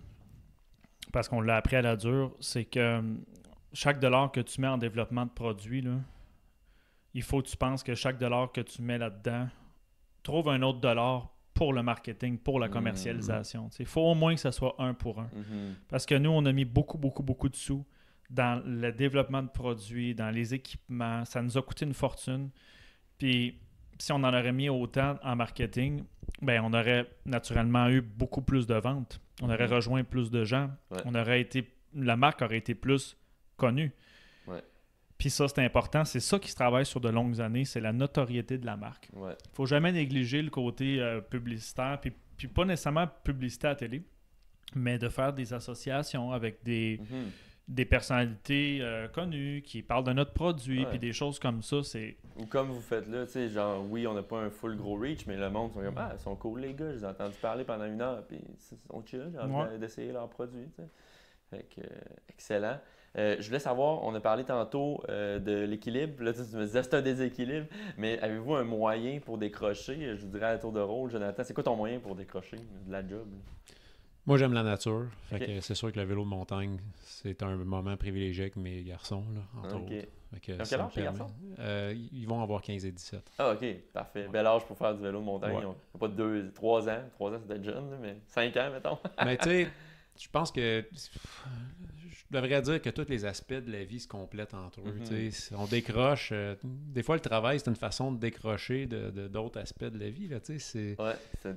parce qu'on l'a appris à la dure, c'est que chaque dollar que tu mets en développement de produits, là, il faut que tu penses que chaque dollar que tu mets là-dedans trouve un autre dollar pour le marketing, pour la commercialisation. Il faut au moins que ça soit 1 pour 1. Parce que nous, on a mis beaucoup, beaucoup, beaucoup de sous dans le développement de produits, dans les équipements. Ça nous a coûté une fortune. Puis, si on en aurait mis autant en marketing, on aurait naturellement eu beaucoup plus de ventes. On aurait rejoint plus de gens. La marque aurait été plus connue. Puis ça, c'est important. C'est ça qui se travaille sur de longues années. C'est la notoriété de la marque. Il ne faut jamais négliger le côté publicitaire. Puis pas nécessairement publicité à télé, mais de faire des associations avec des personnalités connues qui parlent de notre produit. Puis des choses comme ça. Ou comme vous faites là, tu sais, genre, oui, on n'a pas un full gros reach, mais le monde sont comme, ils sont cool les gars. Je les ai entendus parler pendant 1 heure. Puis ils sont chill. J'ai envie d'essayer leurs produits. T'sais. Fait que, excellent. Je voulais savoir, on a parlé tantôt de l'équilibre. Là, tu me disais c'est un déséquilibre, mais avez-vous un moyen pour décrocher? Je vous dirais à tour de rôle, Jonathan, c'est quoi ton moyen pour décrocher de la job? Moi, j'aime la nature. Fait que c'est sûr que le vélo de montagne, c'est un moment privilégié avec mes garçons, là, entre autres. Fait que quel âge tes garçons? Ils vont avoir 15 et 17. Ah, OK, parfait. Bel âge pour faire du vélo de montagne. Ils n'ont pas 3 ans. 3 ans, c'est peut-être jeune, mais 5 ans, mettons. Mais tu sais, je pense que je devrais dire que tous les aspects de la vie se complètent entre eux. On décroche. Des fois, le travail, c'est une façon de décrocher d'autres aspects de la vie. C'est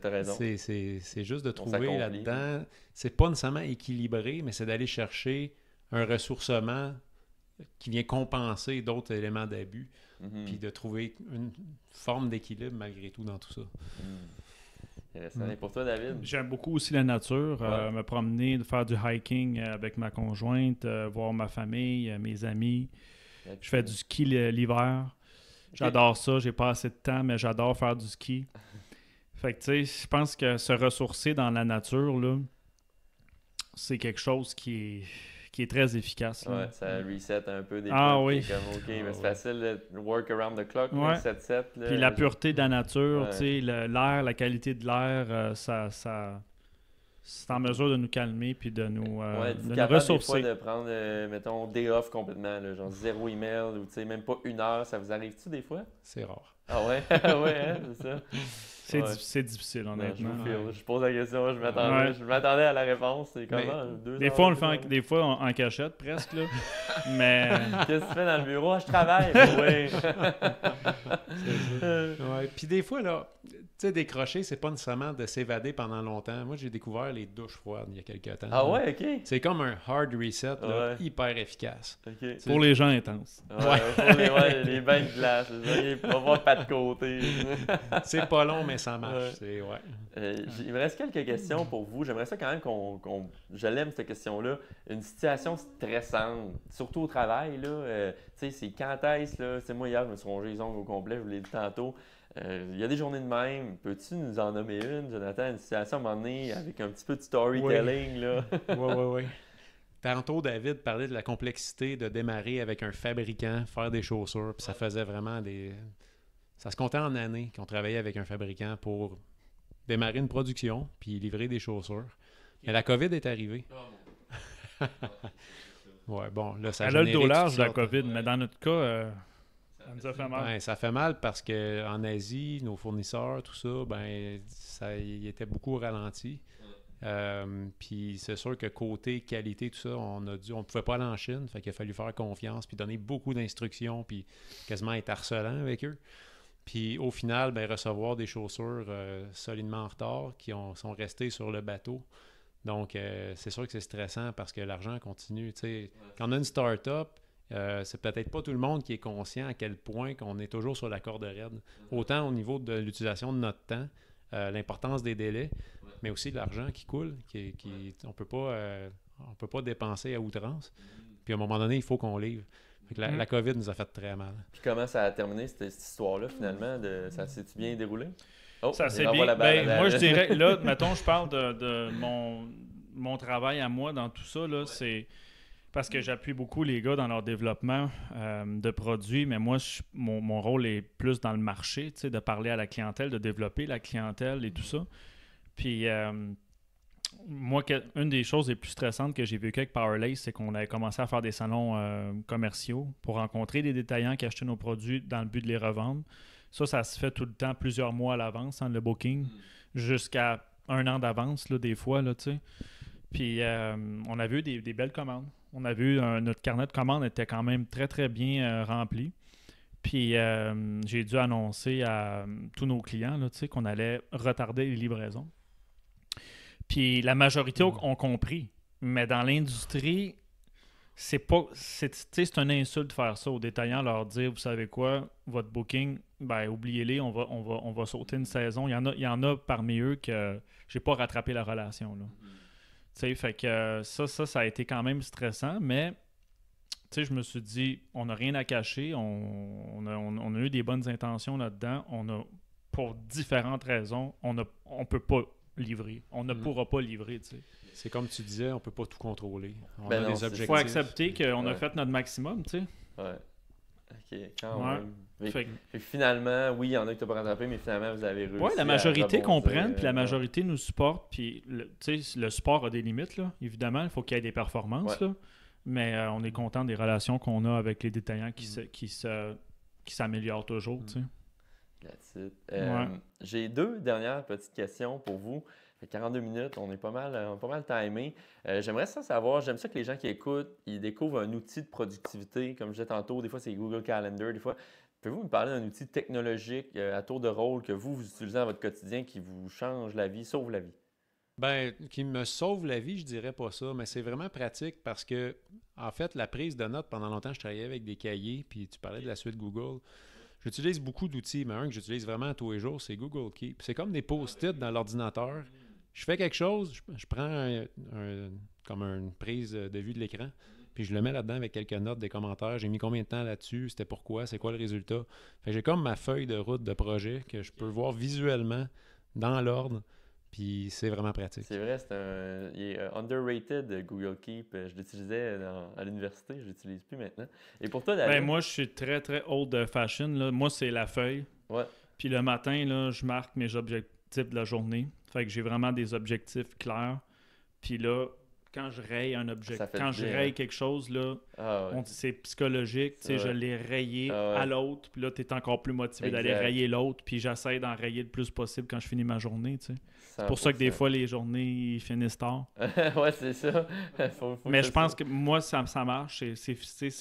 raison. C'est juste de trouver là-dedans. C'est pas nécessairement équilibré, mais c'est d'aller chercher un ressourcement qui vient compenser d'autres éléments d'abus, puis de trouver une forme d'équilibre malgré tout dans tout ça. Et pour toi, David? J'aime beaucoup aussi la nature, me promener, faire du hiking avec ma conjointe, voir ma famille, mes amis. Je fais du ski l'hiver. J'adore ça. J'ai pas assez de temps, mais j'adore faire du ski. Fait que tu sais, je pense que se ressourcer dans la nature, là, c'est quelque chose qui est très efficace. Là. Ça reset un peu des oui. Comme, OK, mais c'est facile de work around the clock, 7-7. Puis la pureté de la nature, l'air, la qualité de l'air, ça c'est en mesure de nous calmer puis de nous ressourcer. Des fois de prendre, mettons, day off complètement, là, genre 0 email ou même pas 1 heure, ça vous arrive-tu des fois? C'est rare. Ah ouais? Ouais, hein, c'est ça. C'est difficile, honnêtement. Je pose la question, je m'attendais à la réponse. C'est comment? Des fois, on le fait des fois en cachette, presque. Là. Mais... Qu'est-ce que tu fais dans le bureau? Ah, je travaille. Oui. Ouais. Puis des fois, là, tu sais, décrocher, c'est pas nécessairement de s'évader pendant longtemps. Moi, j'ai découvert les douches froides il y a quelques temps. Ah ouais, OK. C'est comme un hard reset, là, hyper efficace. Okay. Pour les gens intenses. Les bains de glace. On va voir pas de côté. C'est pas long, mais ça marche. Il me reste quelques questions pour vous. J'aimerais ça quand même je l'aime cette question-là. Une situation stressante, surtout au travail, là. Tu sais, c'est quand est-ce, là? Tu sais, moi, hier, je me suis rongé les ongles au complet, je vous l'ai dit tantôt. Il y a des journées de même. Peux-tu nous en nommer une, Jonathan? Une situation à un moment donné avec un petit peu de storytelling, là? Oui. Tantôt, David parlait de la complexité de démarrer avec un fabricant, faire des chaussures, puis ça faisait vraiment ça se comptait en années qu'on travaillait avec un fabricant pour démarrer une production, puis livrer des chaussures. Mais la COVID est arrivée. Ouais, bon, là, ça elle a le dos large, la COVID, mais dans notre cas, ça nous a fait mal. Ben, ça fait mal parce qu'en Asie, nos fournisseurs, tout ça, ils étaient beaucoup ralentis. Puis c'est sûr que côté qualité, tout ça, on pouvait pas aller en Chine, fait qu'il a fallu faire confiance, puis donner beaucoup d'instructions, puis quasiment être harcelant avec eux. Puis au final, recevoir des chaussures solidement en retard qui sont restées sur le bateau. Donc c'est sûr que c'est stressant parce que l'argent continue. Quand on a une start-up, c'est peut-être pas tout le monde qui est conscient à quel point qu'on est toujours sur la corde raide. Autant au niveau de l'utilisation de notre temps, l'importance des délais, mais aussi de l'argent qui coule, on peut pas dépenser à outrance. Puis à un moment donné, il faut qu'on livre. La COVID nous a fait très mal. Puis comment ça a terminé cette histoire-là finalement? Ça s'est-tu bien déroulé? Ça s'est bien. Moi, je dirais, là, mettons, je parle de mon travail à moi dans tout ça, là, c'est parce que j'appuie beaucoup les gars dans leur développement de produits, mais moi, mon rôle est plus dans le marché, de parler à la clientèle, de développer la clientèle et tout ça. Puis, moi, une des choses les plus stressantes que j'ai vécues avec PowerLace, c'est qu'on avait commencé à faire des salons commerciaux pour rencontrer des détaillants qui achetaient nos produits dans le but de les revendre. Ça se fait tout le temps, plusieurs mois à l'avance, le booking, jusqu'à 1 an d'avance, là, des fois, là, tu sais. Puis, on a vu des belles commandes. On a vu notre carnet de commandes était quand même très, très bien rempli. Puis, j'ai dû annoncer à tous nos clients là, qu'on allait retarder les livraisons. Puis, la majorité ont compris. Mais dans l'industrie, c'est une insulte de faire ça aux détaillants, leur dire, vous savez quoi, votre booking, oubliez-les, on va sauter une saison. Il y en a parmi eux que j'ai pas rattrapé la relation, là. Fait que ça a été quand même stressant, mais je me suis dit, on n'a rien à cacher, on a eu des bonnes intentions là-dedans, pour différentes raisons, on peut pas livrer, on ne pourra pas livrer, tu sais. C'est comme tu disais, on peut pas tout contrôler. On a des objectifs. Il faut accepter qu'on a fait notre maximum, tu sais. Ouais. OK, quand même. Fait finalement, oui, il y en a qui t'ont pas rattrapé, mais finalement, vous avez réussi. Oui, la majorité comprennent, puis la majorité nous supporte. Puis le sport a des limites, là, évidemment. Il faut qu'il y ait des performances, là. Mais on est content des relations qu'on a avec les détaillants qui s'améliorent toujours, tu sais. That's it. J'ai 2 dernières petites questions pour vous. Fait 42 minutes, on est pas mal timé. J'aimerais savoir, j'aime ça que les gens qui écoutent, ils découvrent un outil de productivité. Comme je disais tantôt, des fois c'est Google Calendar, des fois. Pouvez-vous me parler d'un outil technologique à tour de rôle que vous utilisez dans votre quotidien qui vous change la vie, sauve la vie? Qui me sauve la vie, je dirais pas ça, mais c'est vraiment pratique parce que, en fait, la prise de notes, pendant longtemps, je travaillais avec des cahiers, puis tu parlais de la suite Google. J'utilise beaucoup d'outils, mais un que j'utilise vraiment tous les jours, c'est Google Keep. C'est comme des post-it dans l'ordinateur. Je fais quelque chose, je prends comme une prise de vue de l'écran, puis je le mets là-dedans avec quelques notes, des commentaires. J'ai mis combien de temps là-dessus, c'était pourquoi, c'est quoi le résultat. Fait que j'ai comme ma feuille de route de projet que je peux voir visuellement dans l'ordre, puis c'est vraiment pratique. C'est vrai, il est underrated, Google Keep. Je l'utilisais à l'université, je ne l'utilise plus maintenant. Et pour toi, David? Moi, je suis très, très old fashion, là. Moi, c'est la feuille. Ouais. Puis le matin, là, je marque mes objectifs de la journée. Fait que j'ai vraiment des objectifs clairs. Puis là, quand je raye un objet. Ça fait Quand du je bien, raye hein? quelque chose, là, Ah ouais. on dit c'est psychologique. Tu sais, je Ouais. l'ai rayé Ah ouais. à l'autre, puis là, tu es encore plus motivé d'aller Exact. rayer l'autre, puis j'essaie d'en rayer le plus possible quand je finis ma journée. Tu sais. C'est pour ça que 100%. des fois, les journées ils finissent tard. Ouais, c'est ça. Faut Mais que je pense que moi, ça marche. C'est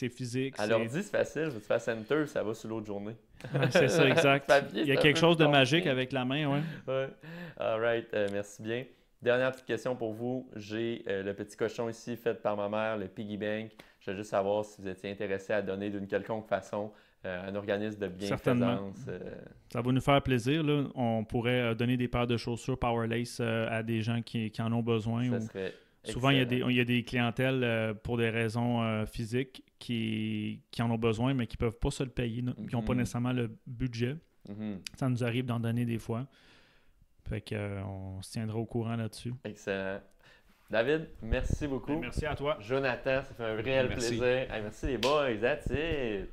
physique. À l'ordi, c'est facile. Tu fasses Enter, ça va sur l'autre journée. Ouais, c'est ça, exact. Papier, Il y a c'est un quelque peu chose de plus magique compliqué. avec la main, ouais. Ouais. All right. Merci bien. Dernière petite question pour vous. J'ai le petit cochon ici fait par ma mère, le Piggy Bank. Je veux juste savoir si vous étiez intéressé à donner d'une quelconque façon à un organisme de Certainement. bienfaisance. Ça va nous faire plaisir. Là. On pourrait donner des paires de chaussures Powerlace à des gens qui en ont besoin. Ça Ou... serait Souvent, il excellent. y a des clientèles pour des raisons physiques qui en ont besoin, mais qui ne peuvent pas se le payer, qui n'ont pas Mhm. nécessairement le budget. Mhm. Ça nous arrive d'en donner des fois. Fait que, on se tiendra au courant là-dessus. Excellent. David, merci beaucoup. Merci à toi. Jonathan, ça fait un réel Merci. plaisir. Hey, merci les boys, that's it.